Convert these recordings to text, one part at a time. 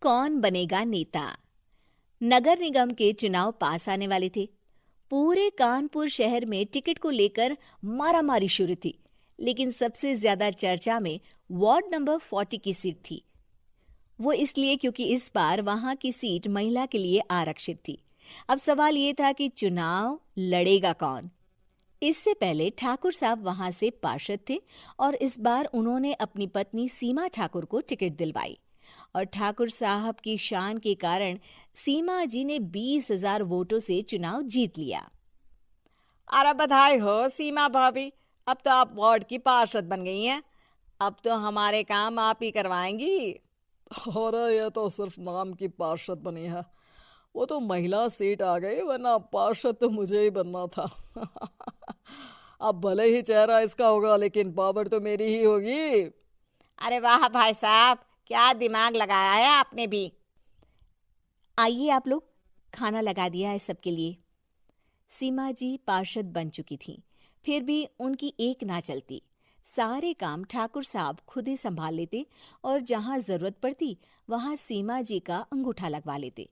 कौन बनेगा नेता। नगर निगम के चुनाव पास आने वाले थे। पूरे कानपुर शहर में टिकट को लेकर मारामारी शुरू थी, लेकिन सबसे ज्यादा चर्चा में वार्ड नंबर 40 की सीट थी। वो इसलिए क्योंकि इस बार वहां की सीट महिला के लिए आरक्षित थी। अब सवाल ये था कि चुनाव लड़ेगा कौन। इससे पहले ठाकुर साहब वहां से पार्षद थे और इस बार उन्होंने अपनी पत्नी सीमा ठाकुर को टिकट दिलवाई और ठाकुर साहब की शान के कारण सीमा जी ने 20,000 वोटों से चुनाव जीत लिया। अरे बधाई हो सीमा भाभी, अब तो आप वार्ड की पार्षद बन गई हैं। अब तो हमारे काम आप ही करवाएंगी। अरे ये तो सिर्फ नाम की पार्षद बनी है, वो तो महिला सीट आ गई, वरना पार्षद तो मुझे ही बनना था। अब भले ही चेहरा इसका होगा, लेकिन पावर तो मेरी ही होगी। अरे वाह भाई साहब, क्या दिमाग लगाया है आपने भी। आइए आप लोग, खाना लगा दिया है सबके लिए। सीमा जी पार्षद बन चुकी थीं, फिर भी उनकी एक ना चलती। सारे काम ठाकुर साहब खुद ही संभाल लेते और जहां जरूरत पड़ती वहां सीमा जी का अंगूठा लगवा लेते।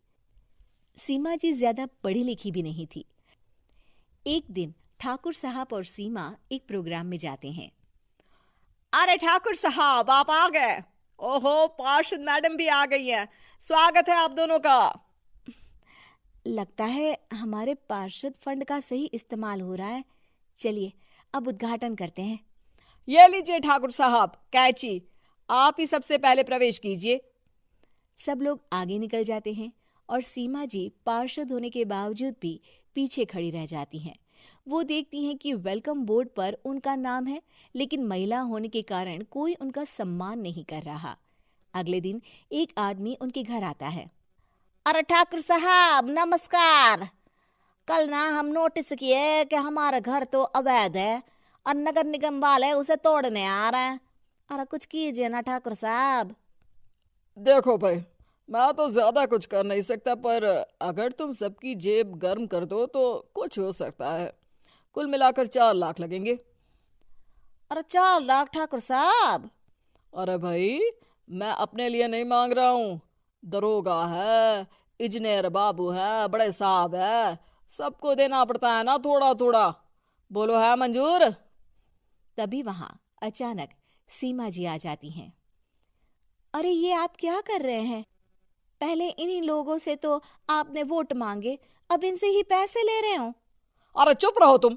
सीमा जी ज्यादा पढ़ी लिखी भी नहीं थी। एक दिन ठाकुर साहब और सीमा एक प्रोग्राम में जाते हैं। अरे ठाकुर साहब, आप आ गए। ओहो, पार्षद मैडम भी आ गई हैं। स्वागत है आप दोनों का। लगता है हमारे पार्षद फंड का सही इस्तेमाल हो रहा है। चलिए अब उद्घाटन करते हैं। ये लीजिए ठाकुर साहब कैची, आप ही सबसे पहले प्रवेश कीजिए। सब लोग आगे निकल जाते हैं और सीमा जी पार्षद होने के बावजूद भी पीछे खड़ी रह जाती हैं। वो देखती हैं कि वेलकम बोर्ड पर उनका नाम है, लेकिन महिला होने के कारण कोई उनका सम्मान नहीं कर रहा। अगले दिन एक आदमी उनके घर आता है। अरे ठाकुर साहब नमस्कार। कल ना हम नोटिस किए कि हमारा घर तो अवैध है और नगर निगम वाले उसे तोड़ने आ रहे हैं। अरे कुछ कीजिए ना ठाकुर साहब। देखो भाई, मैं तो ज्यादा कुछ कर नहीं सकता, पर अगर तुम सबकी जेब गर्म कर दो तो कुछ हो सकता है। कुल मिलाकर 4 लाख लगेंगे। अरे 4 लाख ठाकुर साहब? अरे भाई, मैं अपने लिए नहीं मांग रहा हूँ। दरोगा है, इंजीनियर बाबू है, बड़े साहब है, सबको देना पड़ता है ना थोड़ा थोड़ा। बोलो है मंजूर? तभी वहां अचानक सीमा जी आ जाती हैं। अरे ये आप क्या कर रहे हैं? पहले इन्हीं लोगों से तो आपने वोट मांगे, अब इनसे ही पैसे ले रहे हो। अरे चुप रहो तुम।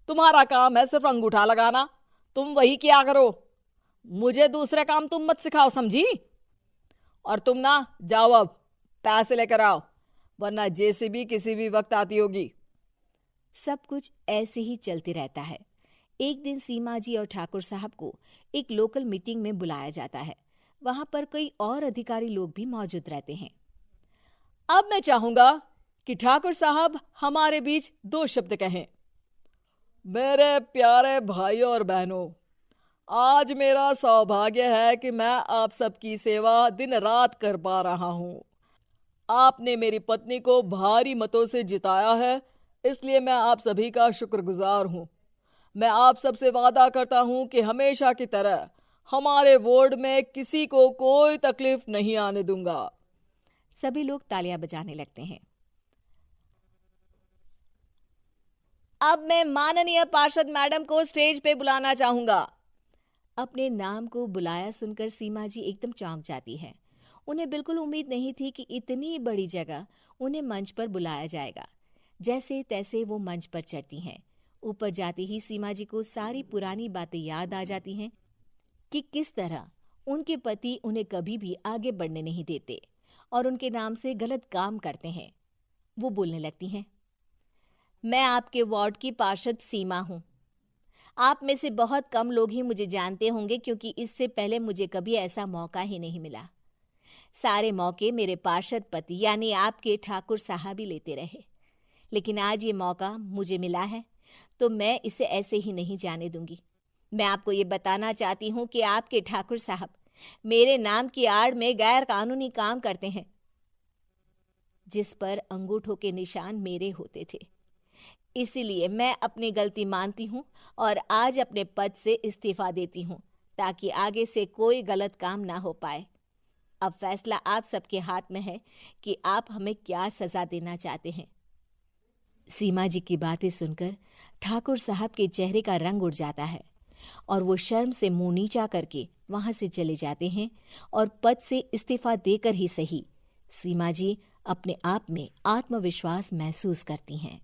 तुम्हारा काम है सिर्फ अंगूठा लगाना, तुम वही किया करो। मुझे दूसरे काम तुम मत सिखाओ, समझी? और तुम ना जाओ, अब पैसे लेकर आओ, वरना जेसीबी किसी भी वक्त आती होगी। सब कुछ ऐसे ही चलते रहता है। एक दिन सीमा जी और ठाकुर साहब को एक लोकल मीटिंग में बुलाया जाता है। वहां पर कई और अधिकारी लोग भी मौजूद रहते हैं। अब मैं चाहूंगा कि ठाकुर साहब हमारे बीच 2 शब्द कहें। मेरे प्यारे भाइयों और बहनों, आज मेरा सौभाग्य है कि मैं आप सबकी सेवा दिन रात कर पा रहा हूँ। आपने मेरी पत्नी को भारी मतों से जिताया है, इसलिए मैं आप सभी का शुक्रगुजार हूँ। मैं आप सबसे वादा करता हूँ कि हमेशा की तरह हमारे वार्ड में किसी को कोई तकलीफ नहीं आने दूंगा। सभी लोग तालियां बजाने लगते हैं। अब मैं माननीय पार्षद मैडम को स्टेज पे बुलाना चाहूंगा। अपने नाम को बुलाया सुनकर सीमा जी एकदम चौंक जाती है। उन्हें बिल्कुल उम्मीद नहीं थी कि इतनी बड़ी जगह उन्हें मंच पर बुलाया जाएगा। जैसे तैसे वो मंच पर चढ़ती हैं। ऊपर जाते ही सीमा जी को सारी पुरानी बातें याद आ जाती हैं कि किस तरह उनके पति उन्हें कभी भी आगे बढ़ने नहीं देते और उनके नाम से गलत काम करते हैं। वो बोलने लगती हैं। मैं आपके वार्ड की पार्षद सीमा हूं। आप में से बहुत कम लोग ही मुझे जानते होंगे, क्योंकि इससे पहले मुझे कभी ऐसा मौका ही नहीं मिला। सारे मौके मेरे पार्षद पति यानी आपके ठाकुर साहब ही लेते रहे, लेकिन आज ये मौका मुझे मिला है तो मैं इसे ऐसे ही नहीं जाने दूंगी। मैं आपको ये बताना चाहती हूँ कि आपके ठाकुर साहब मेरे नाम की आड़ में गैर कानूनी काम करते हैं, जिस पर अंगूठों के निशान मेरे होते थे। इसीलिए मैं अपनी गलती मानती हूँ और आज अपने पद से इस्तीफा देती हूँ, ताकि आगे से कोई गलत काम ना हो पाए। अब फैसला आप सबके हाथ में है कि आप हमें क्या सजा देना चाहते हैं। सीमा जी की बातें सुनकर ठाकुर साहब के चेहरे का रंग उड़ जाता है और वो शर्म से मुंह नीचा करके वहां से चले जाते हैं और पद से इस्तीफा देकर ही सही सीमा जी अपने आप में आत्मविश्वास महसूस करती हैं।